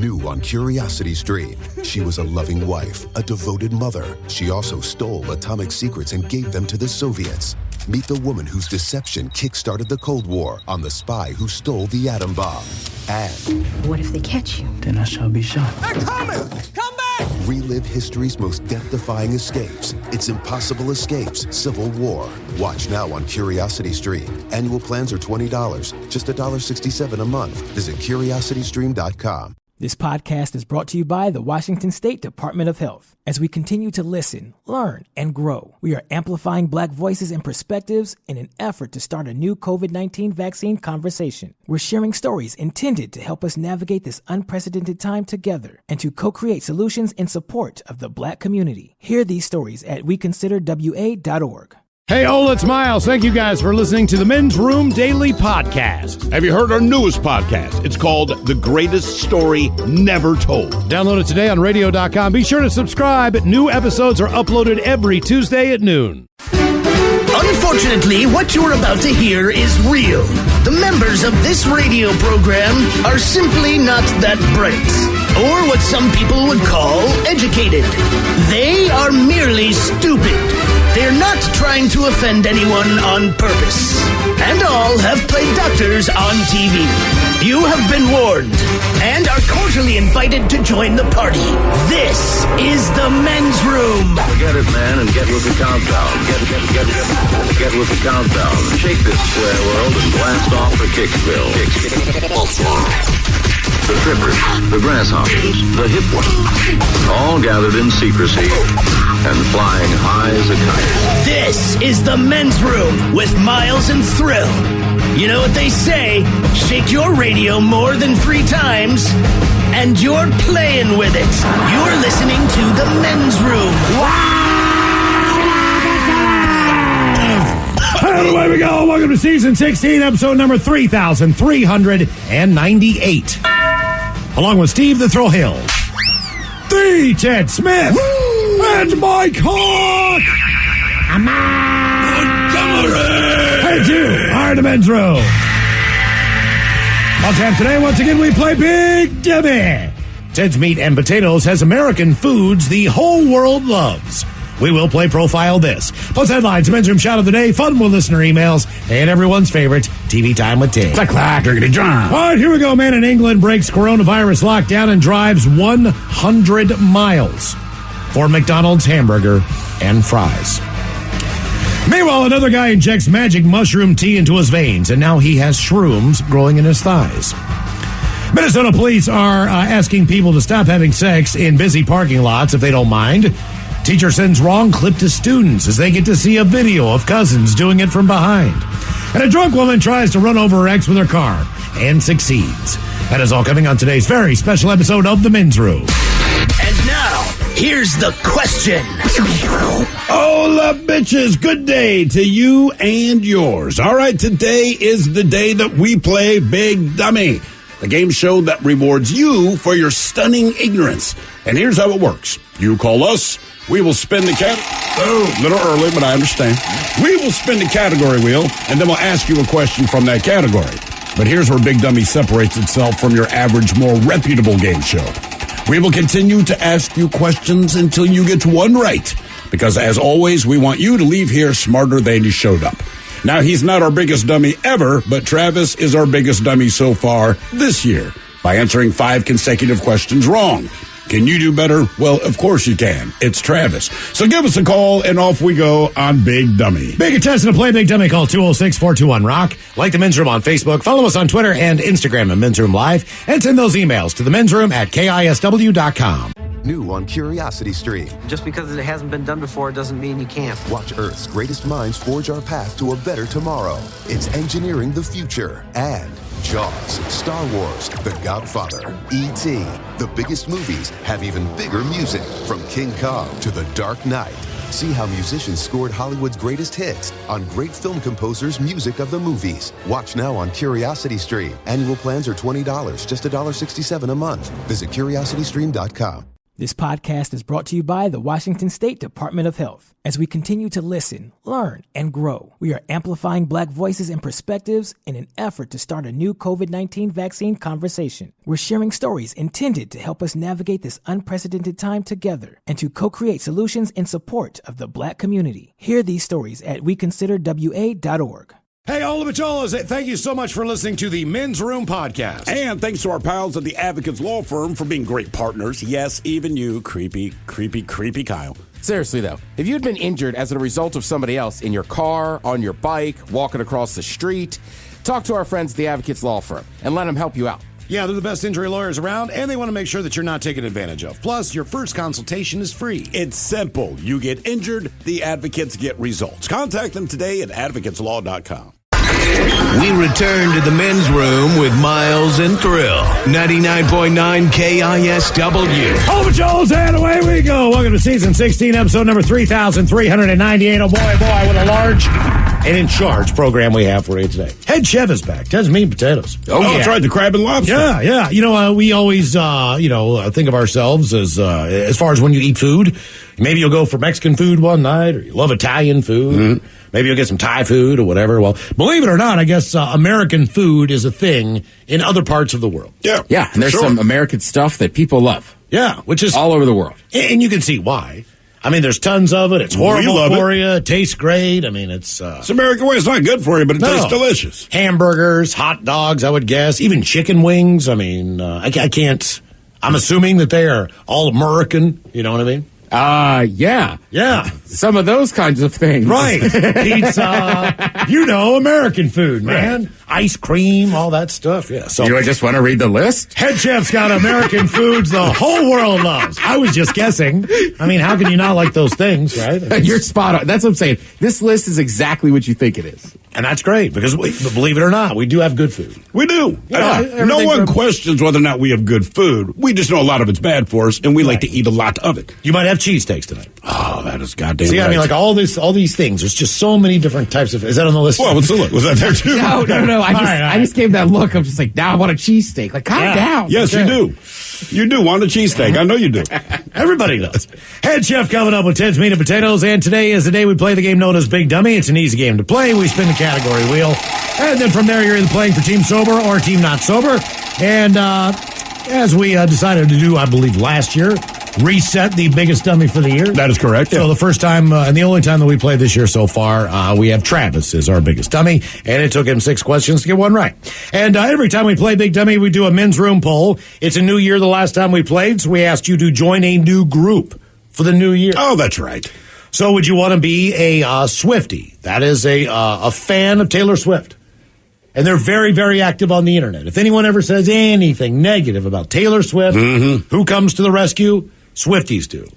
New on Curiosity Stream. She was a loving wife, a devoted mother. She also stole atomic secrets and gave them to the Soviets. Meet the woman whose deception kick-started the Cold War on the spy who stole the atom bomb. And what if they catch you? Then I shall be shot. They're coming! Come back! relive history's most death-defying escapes. It's Impossible Escapes, Civil War. Watch now on Curiosity Stream. Annual plans are $20, just $1.67 a month. Visit curiositystream.com. This podcast is brought to you by the Washington State Department of Health. As we continue to listen, learn, and grow, we are amplifying Black voices and perspectives in an effort to start a new COVID-19 vaccine conversation. We're sharing stories intended to help us navigate this unprecedented time together and to co-create solutions in support of the Black community. Hear these stories at weconsiderwa.org. Hey, Ola, it's Miles. Thank you guys for listening to the Men's Room Daily Podcast. Have you heard our newest podcast? It's called The Greatest Story Never Told. Download it today on radio.com. Be sure to subscribe. New episodes are uploaded every Tuesday at noon. Unfortunately, what you're about to hear is real. The members of this radio program are simply not that bright, or what some people would call educated. They are merely stupid. They're not trying to offend anyone on purpose. And all have played doctors on TV. You have been warned and are cordially invited to join the party. This is the Men's Room. Forget it, man, and get with the countdown. Get with the countdown. Shake this square world and blast off for Kicksville. The trippers, the grasshoppers, the hip ones, all gathered in secrecy and flying high as a kite. This is the Men's Room with Miles and Thrill. You know what they say, shake your radio more than 3 times, and you're playing with it. You're listening to the Men's Room. And away we go. Welcome to Season 16, episode number 3,398. Along with Steve the Thrill Hill, the Ted Smith, and Mike Hawk. And you are the Men's Room. On tap today, once again, we play Big Debbie. Ted's Meat and Potatoes has American foods the whole world loves. We will play Profile This. Plus headlines, Men's Room Shout of the Day, fun with listener emails, and everyone's favorite, TV Time with Ted. Clack, clack, driggity, John. All right, here we go. Man in England breaks coronavirus lockdown and drives 100 miles for McDonald's hamburger and fries. Meanwhile, another guy injects magic mushroom tea into his veins, and now he has shrooms growing in his thighs. Minnesota police are asking people to stop having sex in busy parking lots if they don't mind. Teacher sends wrong clip to students as they get to see a video of cousins doing it from behind. And a drunk woman tries to run over her ex with her car and succeeds. That is all coming on today's very special episode of The Men's Room. And now, here's the question. Hola, bitches. Good day to you and yours. All right, today is the day that we play Big Dummy, the game show that rewards you for your stunning ignorance. And here's how it works. You call us. We will spin the a little early, but I understand. We will spin the category wheel, and then we'll ask you a question from that category. But here's where Big Dummy separates itself from your average, more reputable game show. We will continue to ask you questions until you get one right, because as always, we want you to leave here smarter than you showed up. Now, he's not our biggest dummy ever, but Travis is our biggest dummy so far this year by answering 5 consecutive questions wrong. Can you do better? Well, of course you can. It's Travis. So give us a call, and off we go on Big Dummy. Big contestant to play Big Dummy, call 206-421-ROCK. Like the Men's Room on Facebook. Follow us on Twitter and Instagram at Men's Room Live. And send those emails to the Men's Room at KISW.com. New on Curiosity Stream. Just because it hasn't been done before doesn't mean you can't. Watch Earth's greatest minds forge our path to a better tomorrow. It's engineering the future. And Jaws, Star Wars, The Godfather, E.T. The biggest movies have even bigger music, from King Kong to The Dark Knight. See how musicians scored Hollywood's greatest hits on great film composers' music of the movies. Watch now on Curiosity Stream. Annual plans are $20, just $1.67 a month. Visit curiositystream.com. This podcast is brought to you by the Washington State Department of Health. As we continue to listen, learn, and grow, we are amplifying Black voices and perspectives in an effort to start a new COVID-19 vaccine conversation. We're sharing stories intended to help us navigate this unprecedented time together and to co-create solutions in support of the Black community. Hear these stories at weconsiderwa.org. Hey, all the Macholas, thank you so much for listening to the Men's Room Podcast. And thanks to our pals at the Advocates Law Firm for being great partners. Yes, even you, creepy Kyle. Seriously, though, if you had been injured as a result of somebody else in your car, on your bike, walking across the street, talk to our friends at the Advocates Law Firm and let them help you out. Yeah, they're the best injury lawyers around, and they want to make sure that you're not taken advantage of. Plus, your first consultation is free. It's simple. You get injured, the advocates get results. Contact them today at advocateslaw.com. We return to the men's room with Miles and Thrill. 99.9 KISW. All the Joels, and away we go. Welcome to season 16, episode number 3,398. Oh, boy, what a large and in charge program we have for you today. Head Chef is back. Ted's Meat and Potatoes. Oh, yeah. That's right, the crab and lobster. Yeah. You know, we always, think of ourselves as far as when you eat food. Maybe you'll go for Mexican food one night, or you love Italian food. Mm-hmm. Maybe you'll get some Thai food or whatever. Well, believe it or not, I guess American food is a thing in other parts of the world. Yeah, and there's some American stuff that people love. Yeah, which is all over the world. And you can see why. I mean, there's tons of it. It's horrible for you. It tastes great. I mean, it's American way. It's not good for you, but it tastes delicious. Hamburgers, hot dogs, I would guess. Even chicken wings. I mean, I can't. I'm assuming that they are all American. You know what I mean? Yeah. Some of those kinds of things. Right. Pizza, American food, man. Right. Ice cream, all that stuff. Yeah. So you just want to read the list? Head Chef's got American foods the whole world loves. I was just guessing. I mean, how can you not like those things, right? You're spot on. That's what I'm saying. This list is exactly what you think it is. And that's great, because believe it or not, we do have good food. We do. No one questions whether or not we have good food. We just know a lot of it's bad for us, and we like to eat a lot of it. You might have cheesesteaks tonight. Oh, that is goddamn right. I mean, like all these things. There's just so many different types of. Is that on the list? Well, let's look. Was that there too? No. I just gave that look. I'm just like, now I want a cheesesteak. Like, calm down. Yes, okay. You do. You do want a cheesesteak. I know you do. Everybody does. Head Chef coming up with Ted's Meat and Potatoes, and today is the day we play the game known as Big Dummy. It's an easy game to play. We spin the category wheel, and then from there you're either playing for Team Sober or Team Not Sober. And as we decided to do, I believe, last year, reset the biggest dummy for the year. That is correct. So the first time and the only time that we played this year so far, we have Travis as our biggest dummy, and it took him 6 questions to get one right. And every time we play Big Dummy, we do a men's room poll. It's a new year the last time we played, so we asked you to join a new group for the new year. Oh, that's right. So would you want to be a Swiftie? That is a fan of Taylor Swift. And they're very, very active on the internet. If anyone ever says anything negative about Taylor Swift, who comes to the rescue? Swifties do.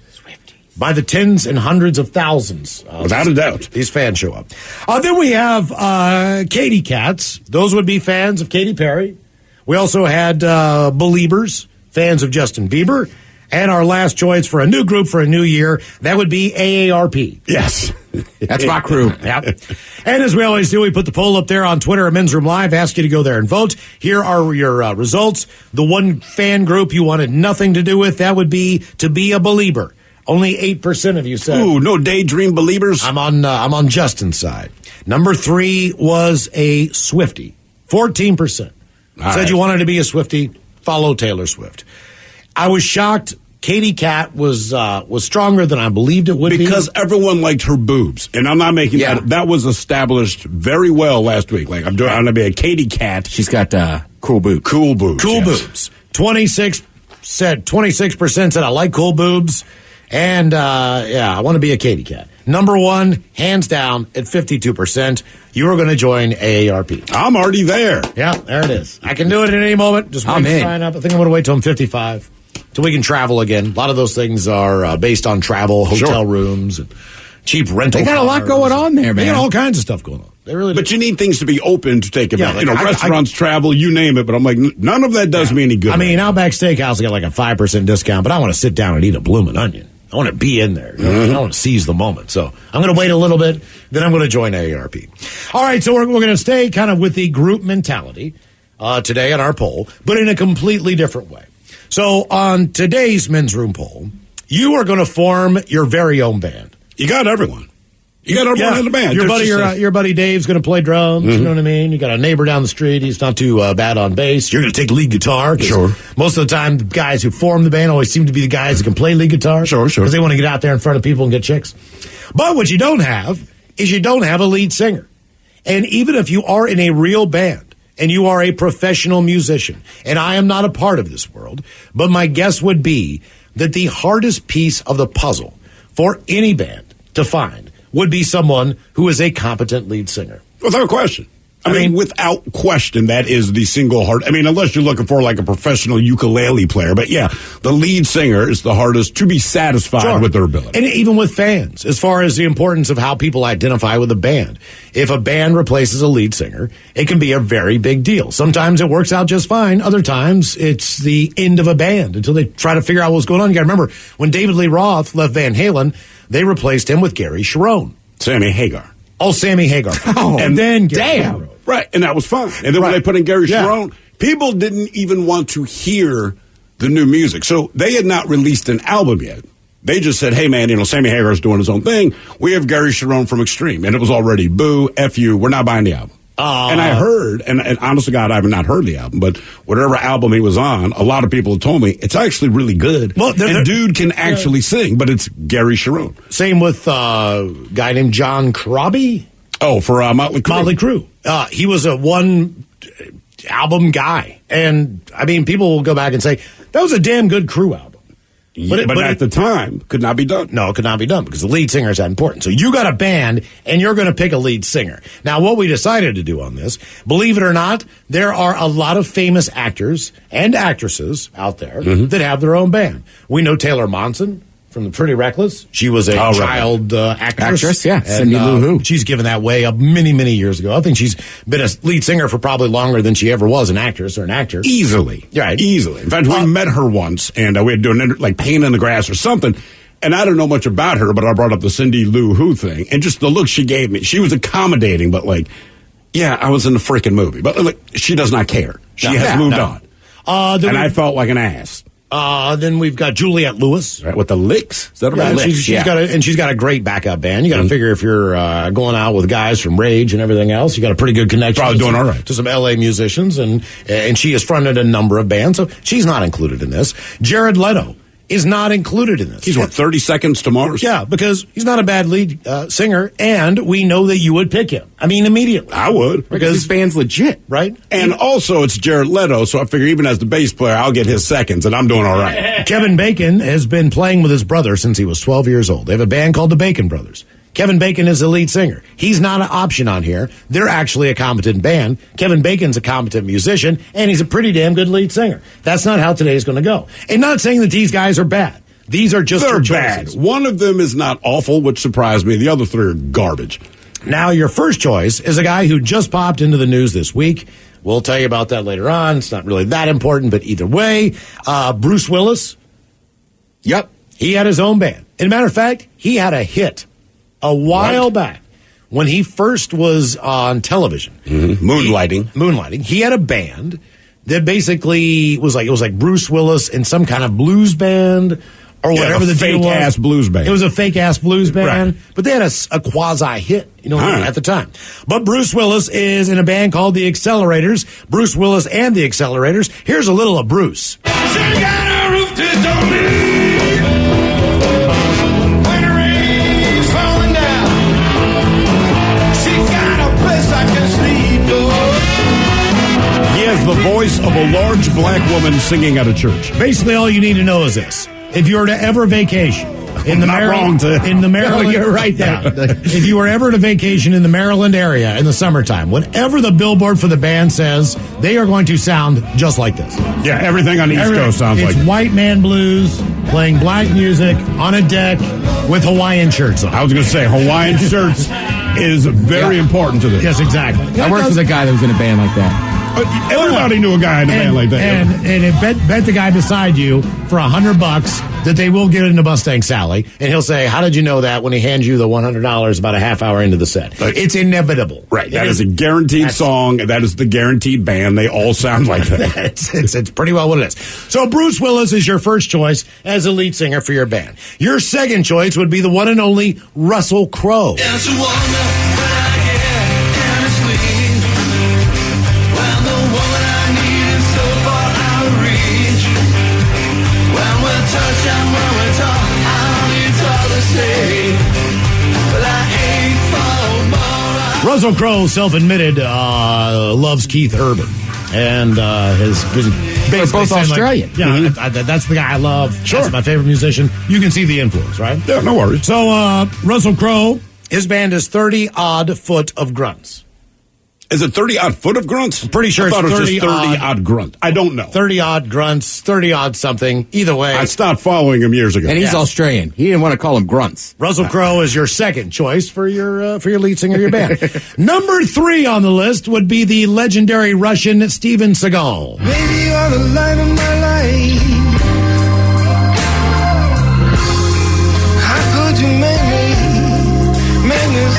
By the tens and hundreds of thousands. Without a doubt. These fans show up. Then we have Katy Cats. Those would be fans of Katy Perry. We also had Beliebers, fans of Justin Bieber. And our last choice for a new group for a new year, that would be AARP. Yes. That's my crew. Yep. And as we always do, we put the poll up there on Twitter at Men's Room Live. Ask you to go there and vote. Here are your results. The one fan group you wanted nothing to do with, that would be to be a believer. Only 8% of you said. Ooh, no daydream believers. I'm on Justin's side. Number 3 was a Swiftie. 14% said you wanted to be a Swiftie. Follow Taylor Swift. I was shocked. Katy Cat was stronger than I believed it would be. Because everyone liked her boobs. And I'm not making that. That was established very well last week. Like, I'm going to be a Katy Cat. She's got cool boobs. Cool boobs. Cool boobs. 26% said I like cool boobs. And, I want to be a Katy Cat. Number 1, hands down, at 52%. You are going to join AARP. I'm already there. Yeah, there it is. I can do it at any moment. Just wait to sign up. I think I'm going to wait till I'm 55. Till we can travel again. A lot of those things are based on travel, hotel rooms, and cheap rental. They got a lot going on there, man. They got all kinds of stuff going on. They really do. But you need things to be open to take advantage. Yeah, restaurants, travel, you name it. But I'm like, none of that does me any good. I mean, Outback Steakhouse got like a 5% discount, but I want to sit down and eat a blooming onion. I want to be in there. I want to seize the moment. So I'm going to wait a little bit, then I'm going to join AARP. All right, so we're going to stay kind of with the group mentality today on our poll, but in a completely different way. So on today's men's room poll, you are going to form your very own band. You got everyone. You got everyone in the band. Your buddy Dave's going to play drums. You know what I mean? You got a neighbor down the street. He's not too bad on bass. You're going to take lead guitar. Sure. Most of the time, the guys who form the band always seem to be the guys who can play lead guitar. Sure. Because they want to get out there in front of people and get chicks. But what you don't have is you don't have a lead singer. And even if you are in a real band and you are a professional musician, and I am not a part of this world, but my guess would be that the hardest piece of the puzzle for any band to find would be someone who is a competent lead singer. Without question. I mean, without question, that is the single hard. I mean, unless you're looking for like a professional ukulele player. But yeah, the lead singer is the hardest to be satisfied with their ability. And even with fans, as far as the importance of how people identify with a band. If a band replaces a lead singer, it can be a very big deal. Sometimes it works out just fine. Other times it's the end of a band until they try to figure out what's going on. You got to remember, when David Lee Roth left Van Halen, they replaced him with Gary Cherone. Sammy Hagar. Oh, Sammy Hagar. And then damn. Right, and that was fun. And then when they put in Gary Cherone, people didn't even want to hear the new music. So they had not released an album yet. They just said, hey, man, Sammy Hagar's doing his own thing. We have Gary Cherone from Extreme. And it was already, boo, F you, we're not buying the album. And I heard, and honest to God, I have not heard the album, but whatever album he was on, a lot of people have told me it's actually really good. Well, and dude can actually sing, but it's Gary Cherone. Same with a guy named John Corabi. Oh, for Motley Crue. Motley Crue. He was a one album guy. And, I mean, people will go back and say, that was a damn good Crue album. But at the time, could not be done. No, it could not be done because the lead singer is that important. So you got a band, and you're going to pick a lead singer. Now, what we decided to do on this, believe it or not, there are a lot of famous actors and actresses out there that have their own band. We know Taylor Momsen from The Pretty Reckless. She was a child actress. Yeah. Cindy Lou Who. She's given that way up many, many years ago. I think she's been a lead singer for probably longer than she ever was an actress or an actor. Easily. Right. Easily. In fact, we met her once, and we had doing like Pain in the Grass or something. And I don't know much about her, but I brought up the Cindy Lou Who thing. And just the look she gave me. She was accommodating, but like, yeah, I was in the freaking movie. But like, she does not care. She has moved on. And I felt like an ass. Then we've got Juliette Lewis. Right, with the Licks. Is that right? She's got a great backup band. You got to figure if you're going out with guys from Rage and everything else, you got a pretty good connection. Probably doing all right. To some LA musicians, and she has fronted a number of bands, so she's not included in this. Jared Leto is not included in this. He's 30 Seconds to Mars? Yeah, because he's not a bad lead singer, and we know that you would pick him. I mean, immediately. I would. Because his band's legit. Right? And also, it's Jared Leto, so I figure even as the bass player, I'll get his seconds, and I'm doing all right. Kevin Bacon has been playing with his brother since he was 12 years old. They have a band called the Bacon Brothers. Kevin Bacon is the lead singer. He's not an option on here. They're actually a competent band. Kevin Bacon's a competent musician, and he's a pretty damn good lead singer. That's not how today's going to go. And not saying that these guys are bad. These are just They're bad. Choices. One of them is not awful, which surprised me. The other three are garbage. Now, your first choice is a guy who just popped into the news this week. We'll tell you about that later on. It's not really that important, but either way, Bruce Willis. Yep. He had his own band. As a matter of fact, he had a hit a while back when he first was on television. Moonlighting. He had a band that basically was like Bruce Willis in some kind of blues band or whatever the deal was. Fake ass blues band. It was a fake ass blues band, but they had a quasi hit, at the time. But Bruce Willis is in a band called the Accelerators. Bruce Willis and the Accelerators. Here's a little of Bruce. She got a roof to don't leave. When the rain's falling down, she got a place I can sleep, He has the voice of a large black woman singing at a church. Basically, all you need to know is this. If you were to ever vacation in the Maryland, you're right there. If you were ever to vacation in the Maryland area in the summertime, whatever the billboard for the band says, they are going to sound just like this. Yeah, everything on the East Coast sounds like it's white man blues, playing black music on a deck with Hawaiian shirts on. I was going to say, Hawaiian shirts is very important to this. Yes, exactly. I worked with a guy that was in a band like that. Everybody knew a guy in a band like that. And bet the guy beside you for $100 that they will get into Mustang Sally, and he'll say, "How did you know that?" when he hands you the $100 about a half hour into the set. It's inevitable. Right. That is a guaranteed song. That is the guaranteed band. They all sound like that. It's pretty well what it is. So Bruce Willis is your first choice as a lead singer for your band. Your second choice would be the one and only Russell Crowe. Russell Crowe, self-admitted, loves Keith Urban, and has been basically both Australian. That's the guy I love. Sure. That's my favorite musician. You can see the influence, right? Yeah, no worries. So Russell Crowe, his band is 30-odd Foot of Grunts. Is it 30-odd Foot of Grunts? I'm pretty sure I thought it's it was just 30-odd 30-odd Grunt. I don't know. 30-odd Grunts, 30-odd something. Either way. I stopped following him years ago. And he's Australian. He didn't want to call him grunts. Russell Crowe is your second choice for your lead singer of your band. Number 3 on the list would be the legendary Russian Steven Seagal. Baby, you are the light of my life. How could you make me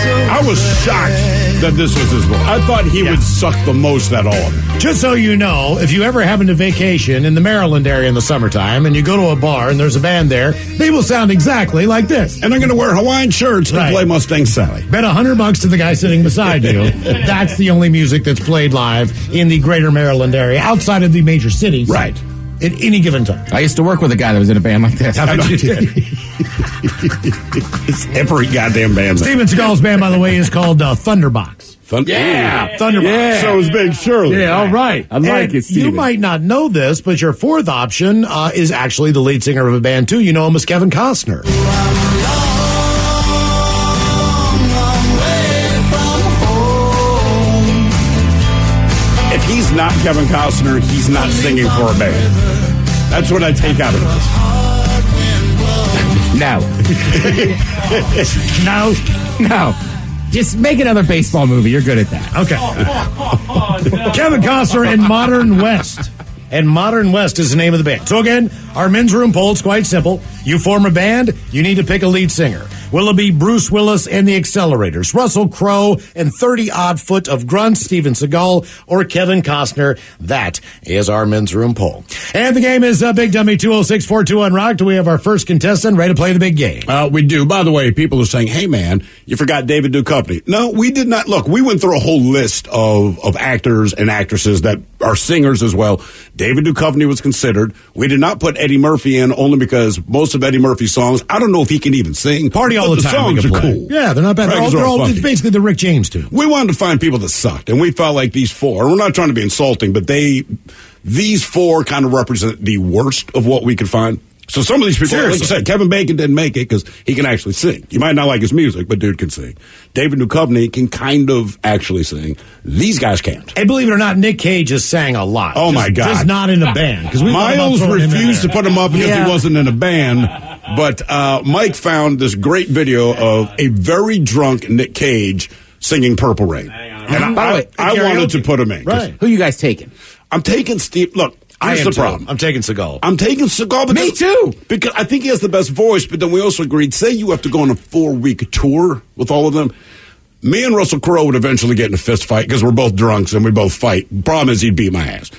so I was shocked that this was his voice. I thought he would suck the most at all of it. Just so you know, if you ever happen to vacation in the Maryland area in the summertime and you go to a bar and there's a band there, they will sound exactly like this. And they're going to wear Hawaiian shirts and play Mustang Sally. Bet $100 to the guy sitting beside you. That's the only music that's played live in the greater Maryland area, outside of the major cities. Right. At any given time. I used to work with a guy that was in a band like this. How about you did? It's every goddamn band. Steven Seagal's band, by the way, is called Thunderbox. Thunderbox. Yeah. So is Big Shirley. Yeah, all right. I like it, Steven. You might not know this, but your fourth option is actually the lead singer of a band, too. You know him as Kevin Costner. If he's not Kevin Costner, he's not singing for a band. That's what I take out of this. No. No. Just make another baseball movie. You're good at that. Okay. Kevin Costner and Modern West. And Modern West is the name of the band. So again, our men's room poll is quite simple. You form a band, you need to pick a lead singer. Will it be Bruce Willis and the Accelerators, Russell Crowe and 30-odd Foot of Grunts, Steven Seagal, or Kevin Costner? That is our men's room poll. And the game is Big Dummy 206-421-ROCK. We have our first contestant ready to play the big game. We do. By the way, people are saying, hey, man, you forgot David Duchovny. No, we did not. Look, we went through a whole list of actors and actresses that are singers as well. David Duchovny was considered. We did not put Eddie Murphy in only because most of Eddie Murphy's songs, I don't know if he can even sing. Party all the time. Songs are cool. Yeah, they're not bad. Right, They're all it's basically the Rick James tune. We wanted to find people that sucked, and we felt like these four, we're not trying to be insulting, but these four kind of represent the worst of what we could find. So some of these people, like you said, Kevin Bacon didn't make it because he can actually sing. You might not like his music, but dude can sing. David Duchovny can kind of actually sing. These guys can't. And believe it or not, Nick Cage has sang a lot. Oh, my God. Just not in a band. Miles refused to put him up because he wasn't in a band. But Mike found this great video of a very drunk Nick Cage singing Purple Rain. And By the way, I wanted to put him in. Right. Who you guys taking? I'm taking Steve. Look. Here's the problem. I'm taking Seagal. I'm taking Seagal because, me too. Because I think he has the best voice, but then we also agreed, say you have to go on a 4-week tour with all of them. Me and Russell Crowe would eventually get in a fist fight because we're both drunks and we both fight. Problem is he'd beat my ass.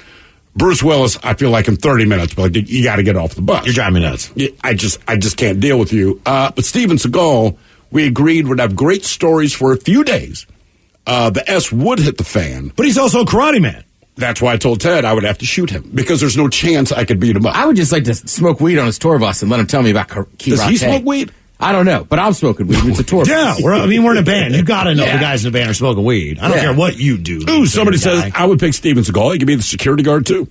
Bruce Willis, I feel like in 30 minutes, but you got to get off the bus. You're driving me nuts. I just can't deal with you. But Steven Seagal, we agreed would have great stories for a few days. The S would hit the fan. But he's also a karate man. That's why I told Ted I would have to shoot him because there's no chance I could beat him up. I would just like to smoke weed on his tour bus and let him tell me about karate. Does he smoke weed? I don't know, but I'm smoking weed. It's a tour Yeah, bus. we're in a band. You got to know the guys in the band are smoking weed. I don't care what you do. Ooh, somebody says I would pick Steven Seagal. He could be the security guard too.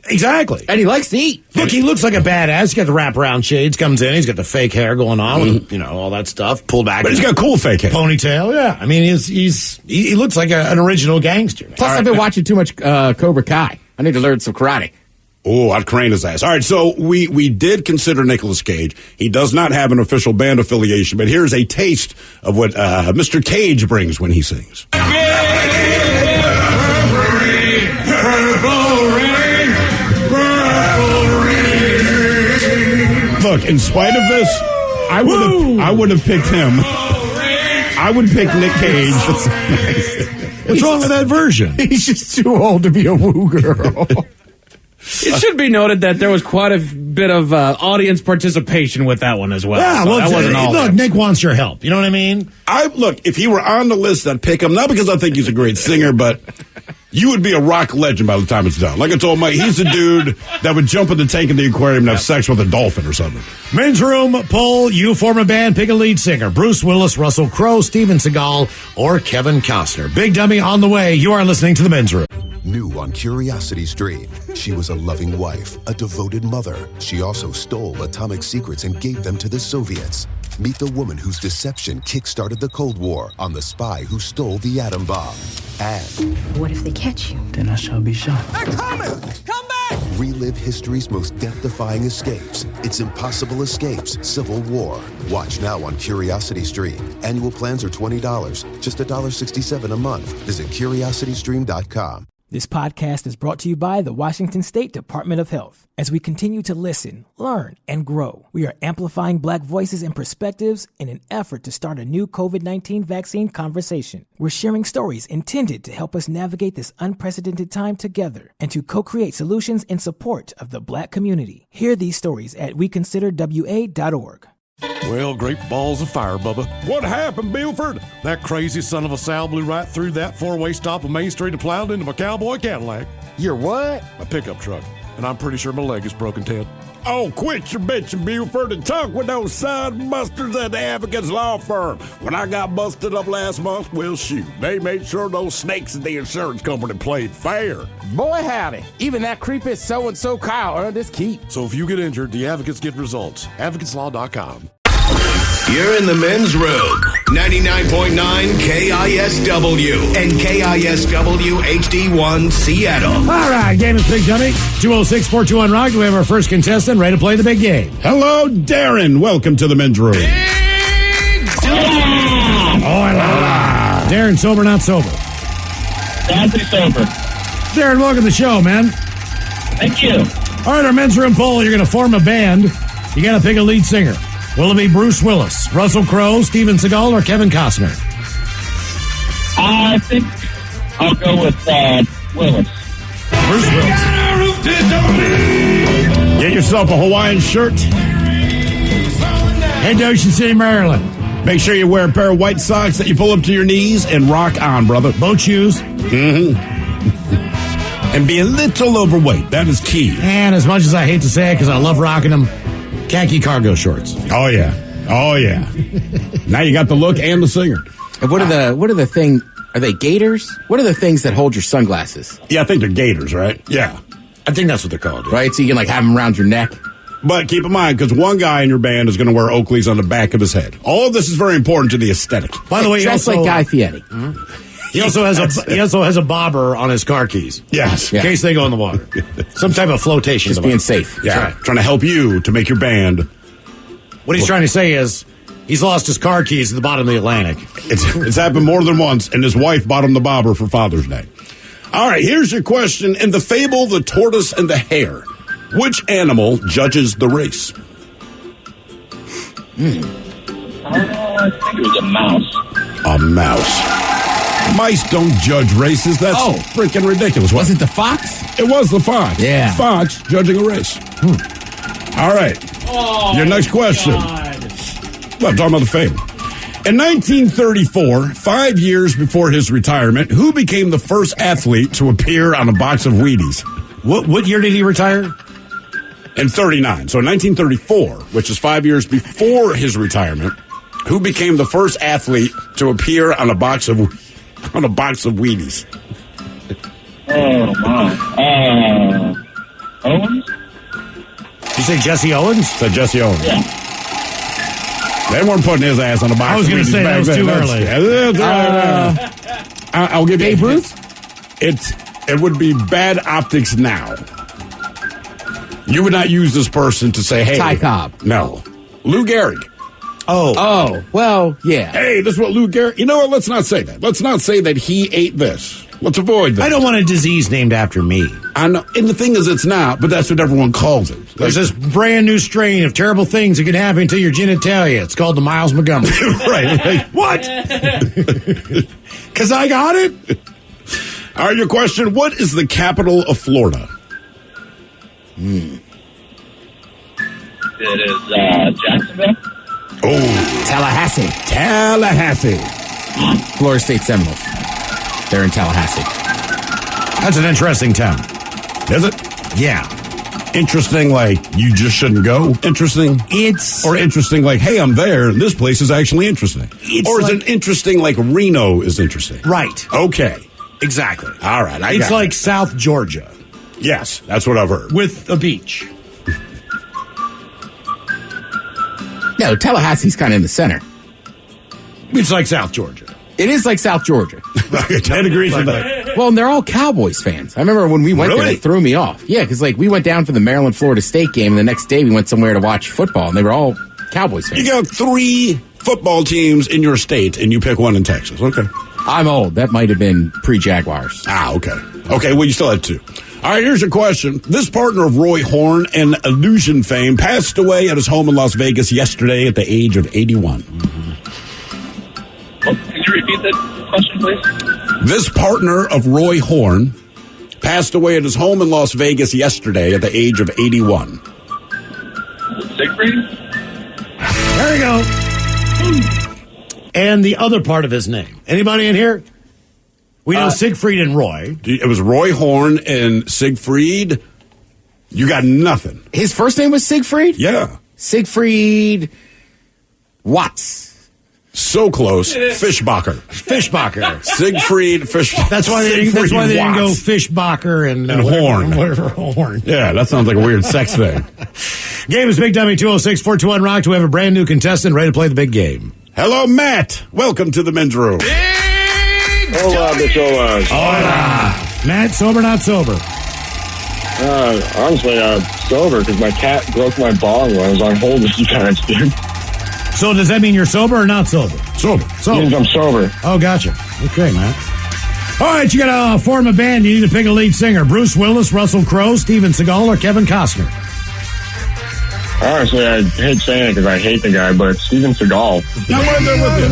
Exactly. And he likes to eat. Look, he looks like a badass. He's got the wraparound shades, comes in. He's got the fake hair going on with, all that stuff. Pulled back. But he's got cool fake hair. Ponytail, yeah. I mean, he looks like an original gangster. Plus, I've been watching too much Cobra Kai. I need to learn some karate. Oh, I'd crane his ass. All right, so we did consider Nicolas Cage. He does not have an official band affiliation, but here's a taste of what Mr. Cage brings when he sings. Purple Look, in spite of this, I would have picked him. I would pick Nick Cage. What's wrong with that version? He's just too old to be a woo girl. It should be noted that there was quite a bit of audience participation with that one as well. Yeah, so well, that wasn't all. Look, Nick wants your help. You know what I mean? Look, if he were on the list, I'd pick him. Not because I think he's a great singer, but you would be a rock legend by the time it's done. Like I told Mike, he's the dude that would jump in the tank in the aquarium and have sex with a dolphin or something. Men's room poll, you form a band, pick a lead singer. Bruce Willis, Russell Crowe, Steven Seagal, or Kevin Costner. Big Dummy on the way. You are listening to The Men's Room. New on Curiosity Stream, she was a loving wife, a devoted mother. She also stole atomic secrets and gave them to the Soviets. Meet the woman whose deception kick-started the Cold War on the spy who stole the atom bomb. And what if they catch you? Then I shall be shot. They're coming! Come back! relive history's most death-defying escapes. It's Impossible Escapes, Civil War. Watch now on Curiosity Stream. Annual plans are $20, just $1.67 a month. Visit curiositystream.com. This podcast is brought to you by the Washington State Department of Health. As we continue to listen, learn, and grow, we are amplifying Black voices and perspectives in an effort to start a new COVID-19 vaccine conversation. We're sharing stories intended to help us navigate this unprecedented time together and to co-create solutions in support of the Black community. Hear these stories at weconsiderwa.org. Well, great balls of fire, Bubba. What happened, Bilford? That crazy son of a Sal blew right through that four-way stop on Main Street and plowed into my cowboy Cadillac. Your what? My pickup truck. And I'm pretty sure my leg is broken, Ted. Oh, quit your bitching, Buford, and talk with those side busters at the Advocates Law Firm. When I got busted up last month, well, shoot, they made sure those snakes at the insurance company played fair. Boy, howdy. Even that creepy so-and-so Kyle earned his keep. So if you get injured, the advocates get results. AdvocatesLaw.com. You're in the men's room. 99.9 KISW and KISW HD1 Seattle. All right, game is Big Dummy. 206-421-ROCK. Do we have our first contestant ready to play the big game? Hello, Darren. Welcome to the men's room. Oh, I love it. Darren, sober, not sober? Sadly sober. Darren, welcome to the show, man. Thank you. All right, our men's room poll. You're going to form a band. You got to pick a lead singer. Will it be Bruce Willis, Russell Crowe, Steven Seagal, or Kevin Costner? I think I'll go with Willis. Bruce Willis. Get yourself a Hawaiian shirt. Head to Ocean City, Maryland. Make sure you wear a pair of white socks that you pull up to your knees and rock on, brother. Boat shoes. Mm-hmm. And be a little overweight. That is key. And as much as I hate to say it, because I love rocking them, khaki cargo shorts. Oh, yeah. Oh, yeah. Now you got the look and the singer. And what are the thing? Are they gaiters? What are the things that hold your sunglasses? Yeah, I think they're gaiters, right? Yeah. I think that's what they're called. Right? So you can have them around your neck. But keep in mind, because one guy in your band is going to wear Oakleys on the back of his head. All of this is very important to the aesthetic. By the way, just like Guy Fieri. Mm-hmm. He also has a bobber on his car keys. Yes. In case they go in the water. Some type of flotation. Just being safe. Yeah. Right. Trying to help you to make your band. What he's trying to say is he's lost his car keys at the bottom of the Atlantic. It's happened more than once, and his wife bought him the bobber for Father's Day. All right, here's your question. In the fable, The Tortoise and the Hare, which animal judges the race? I think it was a mouse. A mouse. Mice don't judge races. That's freaking ridiculous. Was it the fox? It was the fox. Yeah. Fox judging a race. All right. Your next question. Well, I'm talking about the fable. In 1934, 5 years before his retirement, who became the first athlete to appear on a box of Wheaties? What year did he retire? In 39. So in 1934, which is 5 years before his retirement, who became the first athlete to appear on a box of Wheaties? Oh, my. Owens? Did you say Jesse Owens? Said Jesse Owens. Yeah. They weren't putting his ass on a box. I was going to say that was too early. I'll give you Babe Ruth? It would be bad optics now. You would not use this person to say, hey. Ty Cobb. No. Lou Gehrig. Oh, well, yeah. Hey, this is what Lou Gehrig. You know what? Let's not say that. Let's not say that he ate this. Let's avoid that. I don't want a disease named after me. I know. And the thing is, it's not, but that's what everyone calls it. There's this brand new strain of terrible things that can happen to your genitalia. It's called the Miles Montgomery. Right. Like, what? Because I got it? All right, your question. What is the capital of Florida? It is Jacksonville. Oh. Tallahassee. Florida State Seminoles. They're in Tallahassee. That's an interesting town. Is it? Yeah. Interesting, like you just shouldn't go. Interesting? Or interesting, like, hey, I'm there. This place is actually interesting. Or is it interesting, like Reno is interesting? Right. Okay. Exactly. All right. It's like South Georgia. Yes, that's what I've heard. With a beach. No, Tallahassee's kind of in the center. It's like South Georgia. It is like South Georgia. Ted agrees with that. Well, and they're all Cowboys fans. I remember when we went there, it threw me off. Yeah, because like we went down for the Maryland-Florida State game, and the next day we went somewhere to watch football, and they were all Cowboys fans. You got 3 football teams in your state, and you pick one in Texas. Okay. I'm old. That might have been pre-Jaguars. Okay. Okay, well, you still had 2. All right, here's your question. This partner of Roy Horn and Illusion fame passed away at his home in Las Vegas yesterday at the age of 81. Can you repeat that question, please? This partner of Roy Horn passed away at his home in Las Vegas yesterday at the age of 81. Siegfried? There we go. And the other part of his name. Anybody in here? We know Siegfried and Roy. It was Roy Horn and Siegfried. You got nothing. His first name was Siegfried? Yeah. Siegfried Watts. So close. Fishbacher. Siegfried Fishbacher. That's why they didn't go Fishbacher and Horn. Horn. Yeah, that sounds like a weird sex thing. Game is Big Dummy 206-421-ROCK. We have a brand new contestant ready to play the big game. Hello, Matt. Welcome to the men's room. Hola, bicholas. Hola. Matt, sober, not sober? Honestly, sober because my cat broke my bong when I was on hold with you guys, dude. So does that mean you're sober or not sober? Sober. Means I'm sober. Oh, gotcha. Okay, Matt. All right, you got to form a band. You need to pick a lead singer. Bruce Willis, Russell Crowe, Steven Seagal, or Kevin Costner? Honestly, I hate saying it because I hate the guy, but Steven Seagal. I'm right there with you.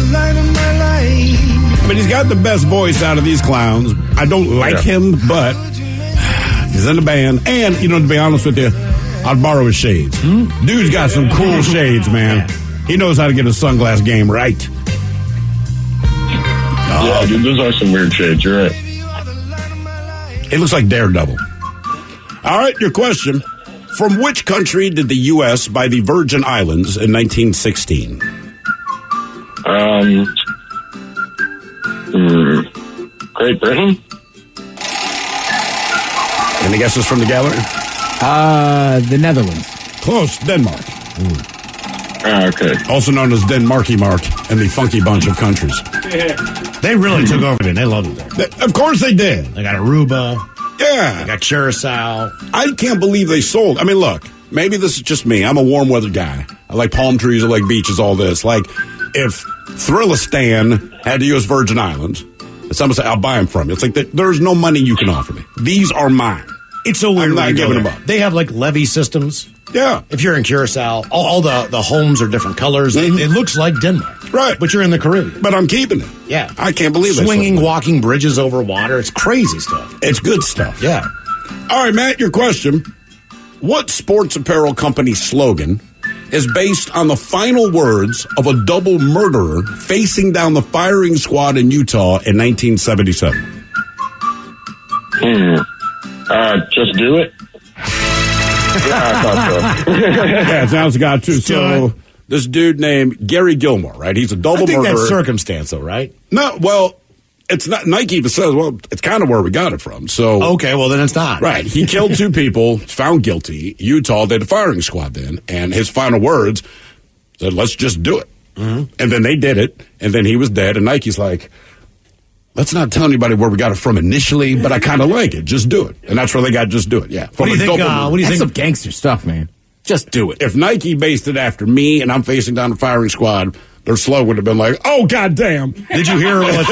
I mean, he's got the best voice out of these clowns. I don't like him, but he's in the band. And, you know, to be honest with you, I'd borrow his shades. Dude's got some cool shades, man. He knows how to get a sunglass game right. Yeah, dude, those are some weird shades. You're right. It looks like Daredevil. All right, your question. From which country did the U.S. buy the Virgin Islands in 1916? Great Britain? Any guesses from the gallery? The Netherlands. Close. Denmark. Okay. Also known as Denmarky Mark and the Funky Bunch of countries. They really took over it. They loved it there. Of course they did. They got Aruba. Yeah. They got Curacao. I can't believe they sold. I mean, look, maybe this is just me. I'm a warm weather guy. I like palm trees. I like beaches, all this. Like, if Thrillistan had the U.S. Virgin Islands, and someone say, I'll buy them from you. It's like, there's no money you can offer me. These are mine. It's so weird. I'm not giving them up. They have like levee systems. Yeah. If you're in Curacao, all the homes are different colors. Mm-hmm. It looks like Denmark. Right. But you're in the Caribbean. But I'm keeping it. Yeah. I can't believe it. Swinging, walking bridges over water. It's crazy stuff. It's good stuff. Yeah. All right, Matt, your question. What sports apparel company slogan is based on the final words of a double murderer facing down the firing squad in Utah in 1977? Just do it. Yeah, I thought so. Yeah, it sounds got to. So this dude named Gary Gilmore, right? He's a double murderer. That's circumstance, though, right? No, well, it's not. Nike even says, well, it's kind of where we got it from. So okay, well then it's not. Right. He killed 2 people, found guilty. Utah did a firing squad then, and his final words said, "Let's just do it." Mm-hmm. And then they did it, and then he was dead. And Nike's like, let's not tell anybody where we got it from initially, but I kind of like it. Just do it. And that's where they got just do it. Yeah. What do you think? What do you think? That's some gangster stuff, man. Just do it. If Nike based it after me and I'm facing down the firing squad, their slogan would have been like, "Oh goddamn!" Did you hear what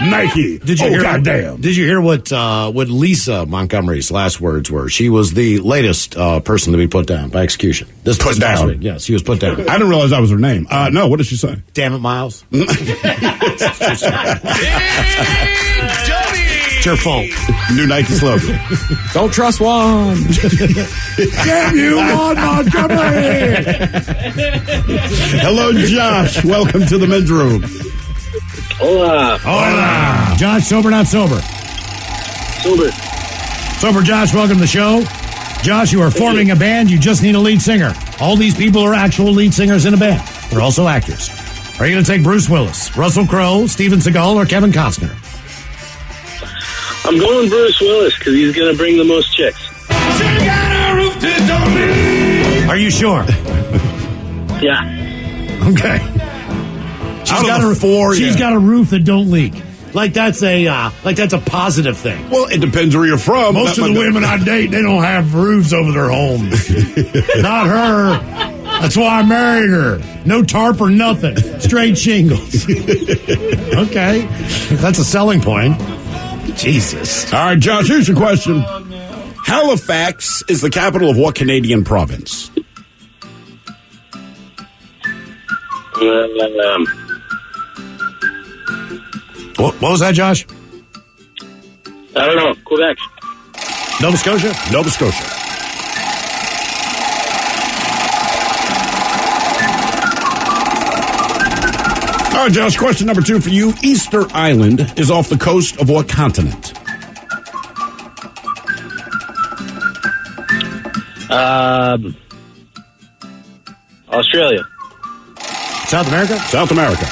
Nike? Did you hear? Goddamn! Did you hear what Lisa Montgomery's last words were? She was the latest person to be put down by execution. This past week. Yes, she was put down. I didn't realize that was her name. No, what did she say? Damn it, Miles. It's your fault. New Nike slogan. Don't trust Juan. Damn you, Juan Montgomery. Hello, Josh. Welcome to the men's room. Hola. Hola. Josh, sober, not sober? Sober. Sober, Josh, welcome to the show. Josh, you are forming a band. You just need a lead singer. All these people are actual lead singers in a band. They're also actors. Are you going to take Bruce Willis, Russell Crowe, Steven Seagal, or Kevin Costner? I'm going Bruce Willis because he's going to bring the most chicks. Are you sure? Yeah. Okay. She's got a roof that don't leak. Like that's a positive thing. Well, it depends where you're from. Most of the women I date, they don't have roofs over their homes. Not her. That's why I married her. No tarp or nothing. Straight shingles. Okay. That's a selling point. Jesus. All right, Josh, here's your question. Halifax is the capital of what Canadian province? What was that, Josh? I don't know. Quebec. Nova Scotia? Nova Scotia. All right, Josh, question number 2 for you. Easter Island is off the coast of what continent? Australia. South America? South America.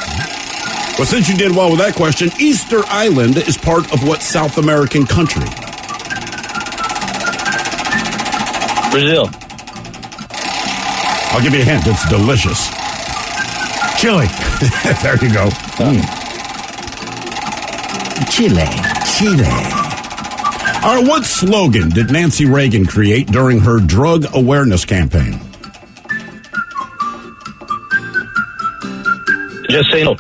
Well, since you did well with that question, Easter Island is part of what South American country? Brazil. I'll give you a hint. It's delicious. Chile. There you go. Chile. All right, what slogan did Nancy Reagan create during her drug awareness campaign? Just say no.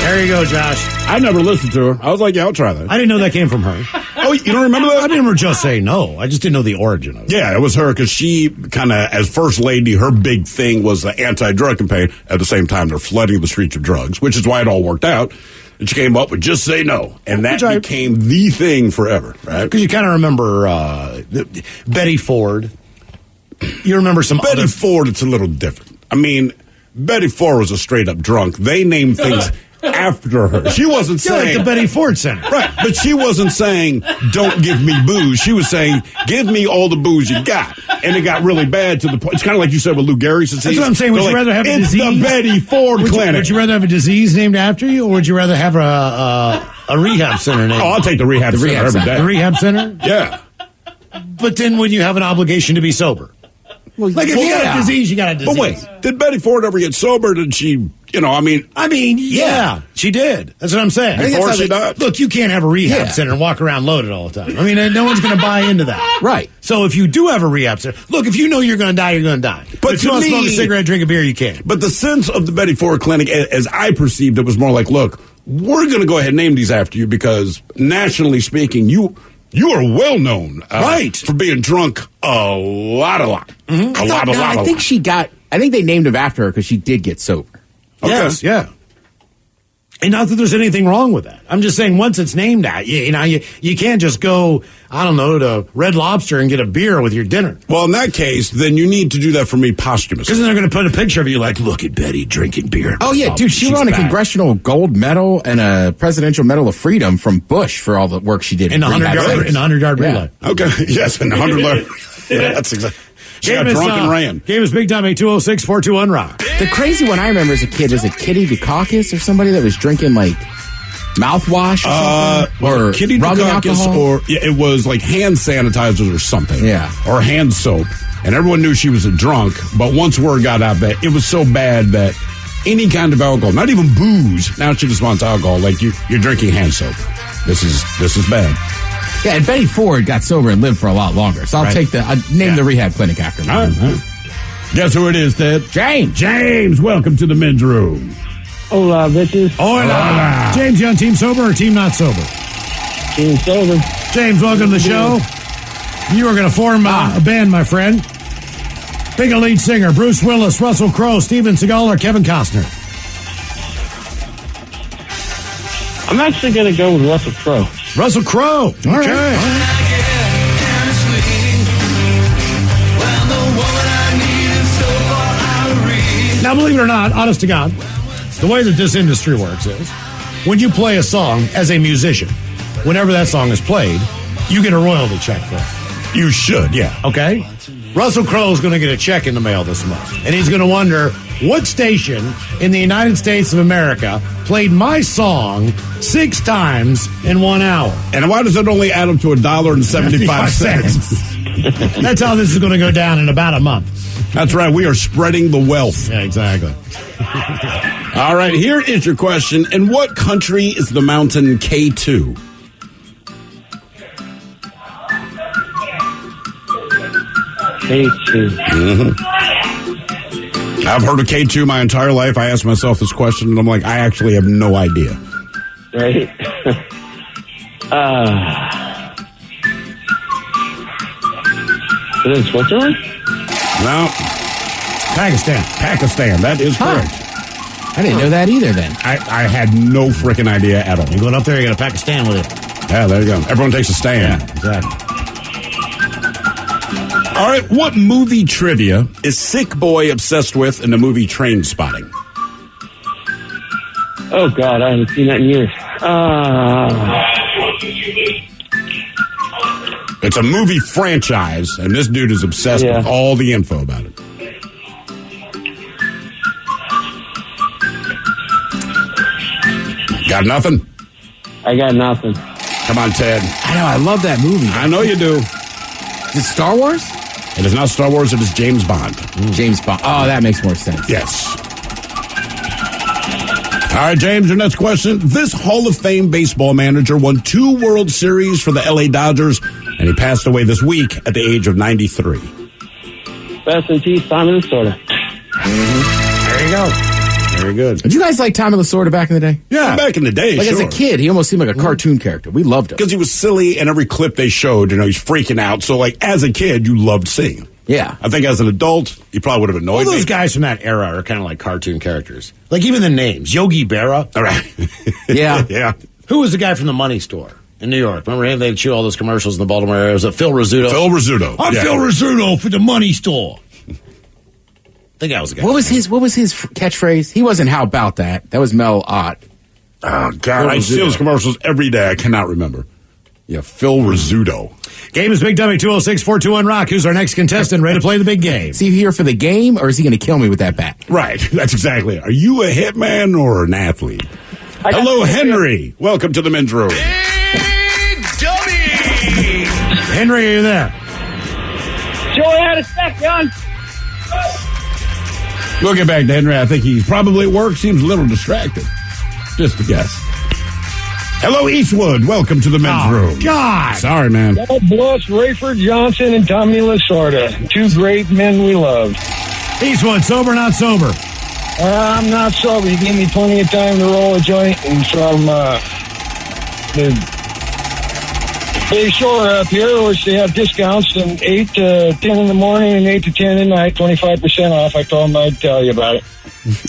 There you go, Josh. I never listened to her. I was like, yeah, I'll try that. I didn't know that came from her. Oh, you don't remember that? I didn't remember Just Say No. I just didn't know the origin of it. Yeah, it was her because she kind of, as first lady, her big thing was the anti-drug campaign. At the same time, they're flooding the streets of drugs, which is why it all worked out. And she came up with Just Say No. And that became the thing forever, right? Because you kind of remember Betty Ford. You remember some Betty Ford, it's a little different. I mean, Betty Ford was a straight-up drunk. They named things after her. She wasn't saying... like the Betty Ford Center. Right, but she wasn't saying, don't give me booze. She was saying, give me all the booze you got. And it got really bad to the point. It's kind of like you said with Lou Gehrig's disease. That's what I'm saying. Would you rather have a disease? It's the Betty Ford Clinic. Would you rather have a disease named after you, or would you rather have a rehab center named? Oh, I'll take the rehab center every day. The rehab center? Yeah. But then would you have an obligation to be sober? Well, like if you got a disease, you got a disease. But wait, did Betty Ford ever get sober? Did she, yeah, she did. That's what I'm saying. Before she died? Look, you can't have a rehab center and walk around loaded all the time. I mean, no one's going to buy into that. Right. So if you do have a rehab center, look, if you know you're going to die, you're going to die. But if you want to smoke a cigarette, drink a beer, you can. But the sense of the Betty Ford Clinic, as I perceived it, was more like, look, we're going to go ahead and name these after you because nationally speaking, you are well known, right, for being drunk a lot. Mm-hmm. I think they named him after her because she did get sober. Okay. Yes, yeah. And not that there's anything wrong with that. I'm just saying once it's named that, you can't just go, I don't know, to Red Lobster and get a beer with your dinner. Well, in that case, then you need to do that for me posthumously. Because then they're going to put a picture of you like, look at Betty drinking beer. Oh, yeah, dude, she won a congressional gold medal and a presidential medal of freedom from Bush for all the work she did. In the 100-yard relay. Okay, yes, in the 100-yard. Yeah, that's exactly. She got drunk and ran. Game is Big Time 206-421-ROCK. The crazy one I remember as a kid was a Kitty Dukakis or somebody that was drinking like mouthwash or something. Or Kitty Dukakis or it was like hand sanitizers or something. Yeah. Or hand soap. And everyone knew she was a drunk, but once word got out that it was so bad that any kind of alcohol, not even booze, now she just wants alcohol, like you're drinking hand soap. This is bad. Yeah, and Betty Ford got sober and lived for a lot longer. So I'll name the rehab clinic after her. All right. Guess who it is, Ted? James. James, welcome to the men's room. Hola, bitches. Hola. James, you on Team Sober or Team Not Sober? Team Sober. James, welcome to the show. You are going to form a band, my friend. Pick a lead singer. Bruce Willis, Russell Crowe, Steven Seagal, or Kevin Costner? I'm actually going to go with Russell Crowe. Russell Crowe. Okay. All right. Now, believe it or not, honest to God, the way that this industry works is when you play a song as a musician, whenever that song is played, you get a royalty check for it. You should, yeah. Okay? Russell Crowe is going to get a check in the mail this month, and he's going to wonder what station in the United States of America played my song 6 times in 1 hour. And why does it only add up to $1.75? That's how this is going to go down in about a month. That's right. We are spreading the wealth. Yeah, exactly. All right. Here is your question. In what country is the mountain K2? K2. Mm-hmm. I've heard of K2 my entire life. I asked myself this question, and I'm like, I actually have no idea. Right? Is it Switzerland? No. Pakistan. That is correct. I didn't know that either then. I had no freaking idea at all. You're going up there, you're going to Pakistan with it. Yeah, there you go. Everyone takes a stand. Yeah, exactly. All right, what movie trivia is Sick Boy obsessed with in the movie Train Spotting? Oh, God, I haven't seen that in years. It's a movie franchise, and this dude is obsessed with all the info about it. Got nothing? I got nothing. Come on, Ted. I know, I love that movie. I know you do. Is it Star Wars? It is not Star Wars, it is James Bond. James Bond. Oh, that makes more sense. Yes. All right, James, your next question. This Hall of Fame baseball manager won 2 World Series for the L.A. Dodgers, and he passed away this week at the age of 93. Best in peace, Simon Lasorda. There you go. Very good. Did you guys like Tommy Lasorda back in the day? Yeah, back in the day, like sure. As a kid, he almost seemed like a cartoon character. We loved him. Because he was silly, and every clip they showed, he's freaking out. So, as a kid, you loved seeing him. Yeah. I think as an adult, you probably would have annoyed me. All those guys from that era are kind of like cartoon characters. Like even the names. Yogi Berra. All right. Yeah. Yeah. Who was the guy from the Money Store in New York? Remember him? They'd show all those commercials in the Baltimore area. Was it Phil Rizzuto? Phil Rizzuto. I'm Phil Rizzuto for the Money Store. I think that was the guy. What was his catchphrase? He wasn't "How about that"? That was Mel Ott. Oh, God. I see those commercials every day. I cannot remember. Yeah, Phil Rizzuto. Game is Big Dummy 206-421-ROCK. Who's our next contestant? Ready to play the big game? Is he here for the game, or is he going to kill me with that bat? Right. That's exactly it. Are you a hitman or an athlete? Hello, Henry. Welcome to the men's room. Big Dummy! Henry, are you there? Joey had a sec, John. We'll get back to Henry. I think he's probably at work. Seems a little distracted. Just a guess. Hello, Eastwood. Welcome to the men's room. God. Sorry, man. God bless Rayford Johnson and Tommy Lasorda. 2 great men we loved. Eastwood, sober, not sober? I'm not sober. You gave me plenty of time to roll a joint, and from the Bay Shore up here, which they have discounts from 8 to 10 in the morning and 8 to 10 at night, 25% off. I told them I'd tell you about it.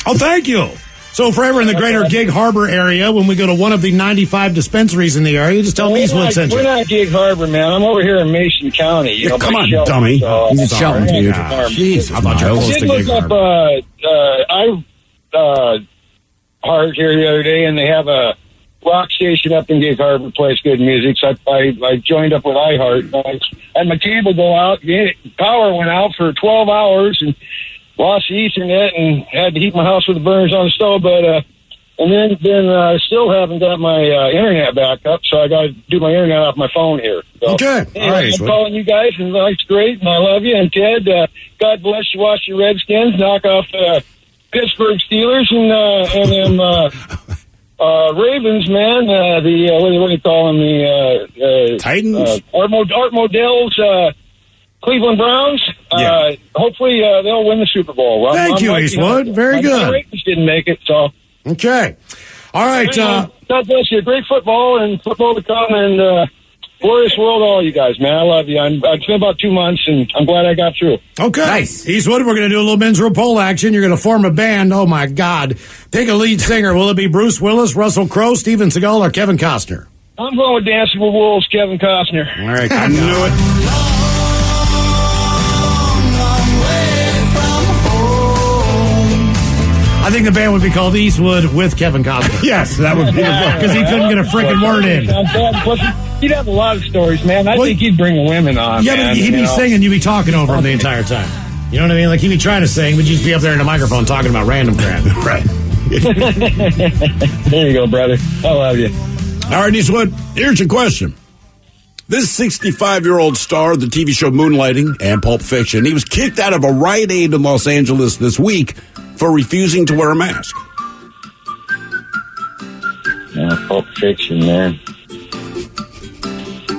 Oh, thank you. So forever in the greater Gig Harbor area, when we go to one of the 95 dispensaries in the area, you just tell me Eastwood sent you. We're not Gig Harbor, man. I'm over here in Mason County. Come on, Shelton, dummy. So, he's in Shelton, dude. Jeez, I thought you were close to Gig Harbor. Heart here the other day, and they have a rock station up in Gig Harbor, plays good music. So I joined up with iHeart. I had my cable go out. Power went out for 12 hours, and lost the Ethernet and had to heat my house with the burners on the stove, but and then still haven't got my internet back up, so I got to do my internet off my phone here. So, okay, anyway, all right. I'm calling you guys, and life's great, and I love you. And Ted, God bless you. Watch your Redskins, knock off Pittsburgh Steelers, and them Ravens, man. What do you call them? The Titans. Art Modell's. Cleveland Browns, hopefully they'll win the Super Bowl. Thank you, Eastwood. Very good. The Ravens didn't make it, so Okay. All right. God bless you. Great football and football to come, and glorious world to all you guys, man. I love you. It's been about 2 months, and I'm glad I got through. Okay. Nice. Eastwood, we're going to do a little men's row poll action. You're going to form a band. Oh, my God. Pick a lead singer. Will it be Bruce Willis, Russell Crowe, Steven Seagal, or Kevin Costner? I'm going with Dancing with Wolves, Kevin Costner. All right. I knew it. I think the band would be called Eastwood with Kevin Costner. Yes, that would be because he couldn't get a freaking word in. He'd have a lot of stories, man. I think he'd bring women on. Yeah, man, but he'd be singing, you'd be talking over him the entire time. You know what I mean? Like, he'd be trying to sing, but you'd just be up there in a microphone talking about random crap. Right. There you go, brother. I love you. All right, Eastwood, here's your question. This 65-year-old star of the TV show Moonlighting and Pulp Fiction, he was kicked out of a Rite Aid in Los Angeles this week for refusing to wear a mask. Pulp Fiction, man.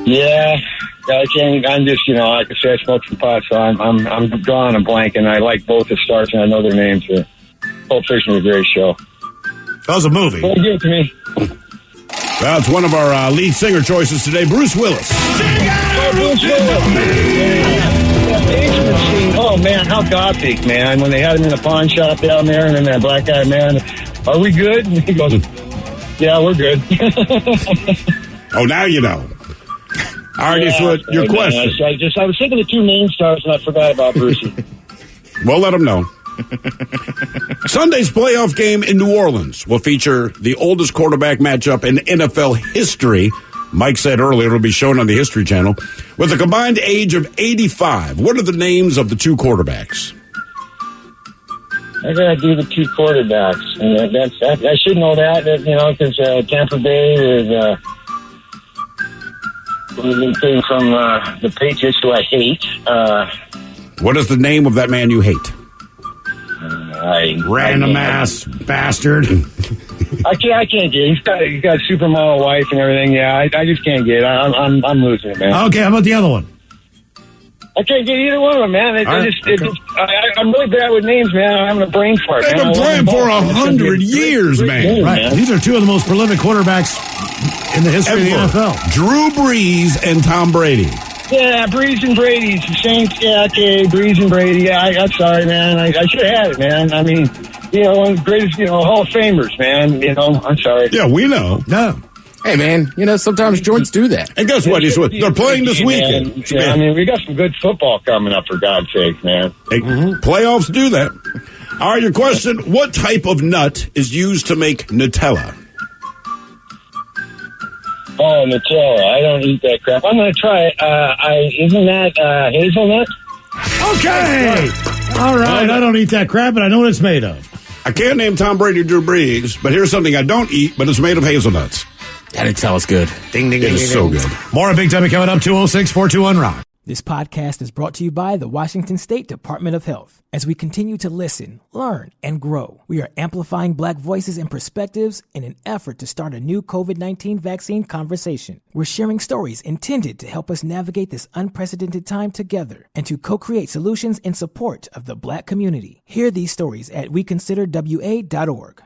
Yeah, I can't. I'm just, like I said, I smoke some pot, so I'm drawing a blank, and I like both the stars, and I know their names. Pulp Fiction was a great show. That was a movie. Well, give it to me. Well, it's one of our lead singer choices today, Bruce Willis. Bruce Willis. Oh, man, how gothic, man. When they had him in the pawn shop down there, and then that black guy, man, are we good? And he goes, yeah, we're good. Oh, now you know. All right, Eastwood, your question. I was thinking of two main stars, and I forgot about Brucey. We'll let them know. Sunday's playoff game in New Orleans will feature the oldest quarterback matchup in NFL history. Mike said earlier it'll be shown on the History Channel. With a combined age of 85, what are the names of the two quarterbacks? I gotta do the two quarterbacks, and I should know that because Tampa Bay came from the Patriots, who I hate. What is the name of that man you hate? Random ass bastard. I can't get it. He's got a supermodel wife and everything. Yeah, I just can't get it. I'm losing it, man. Okay, how about the other one? I can't get either one of them, man. I'm really bad with names, man. I'm having a brain fart. They've been playing for 100 years, man. Game, right. Man. These are two of the most prolific quarterbacks in the history of the NFL. Drew Brees and Tom Brady. Yeah, Brees and Brady. The Saints. Yeah, okay. Brees and Brady. Yeah, I'm sorry, man. I should have had it, man. I mean, one of the greatest, Hall of Famers, man. I'm sorry. Yeah, we know. No. Hey, man, sometimes joints do that. And guess what? They're playing this weekend. Yeah, I mean, we got some good football coming up, for God's sake, man. Playoffs do that. All right, your question. What type of nut is used to make Nutella? Oh, Nutella. I don't eat that crap. I'm going to try it. Isn't that hazelnut? Okay. All right. I don't eat that crap, but I know what it's made of. I can't name Tom Brady or Drew Brees, but here's something I don't eat, but it's made of hazelnuts. That Nutella's good. Ding, ding, It ding, is ding, so ding. good. More on Big Dummy coming up, 206-421-ROCK. This podcast is brought to you by the Washington State Department of Health. As we continue to listen, learn, and grow, we are amplifying Black voices and perspectives in an effort to start a new COVID-19 vaccine conversation. We're sharing stories intended to help us navigate this unprecedented time together and to co-create solutions in support of the Black community. Hear these stories at weconsiderwa.org.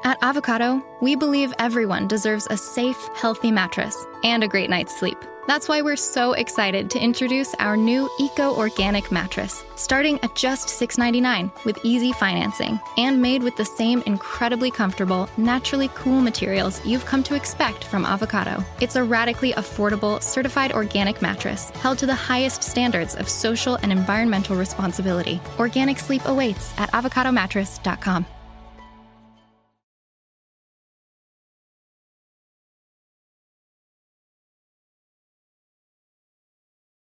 At Avocado, we believe everyone deserves a safe, healthy mattress and a great night's sleep. That's why we're so excited to introduce our new Eco-Organic mattress, starting at just $6.99 with easy financing and made with the same incredibly comfortable, naturally cool materials you've come to expect from Avocado. It's a radically affordable, certified organic mattress held to the highest standards of social and environmental responsibility. Organic sleep awaits at avocadomattress.com.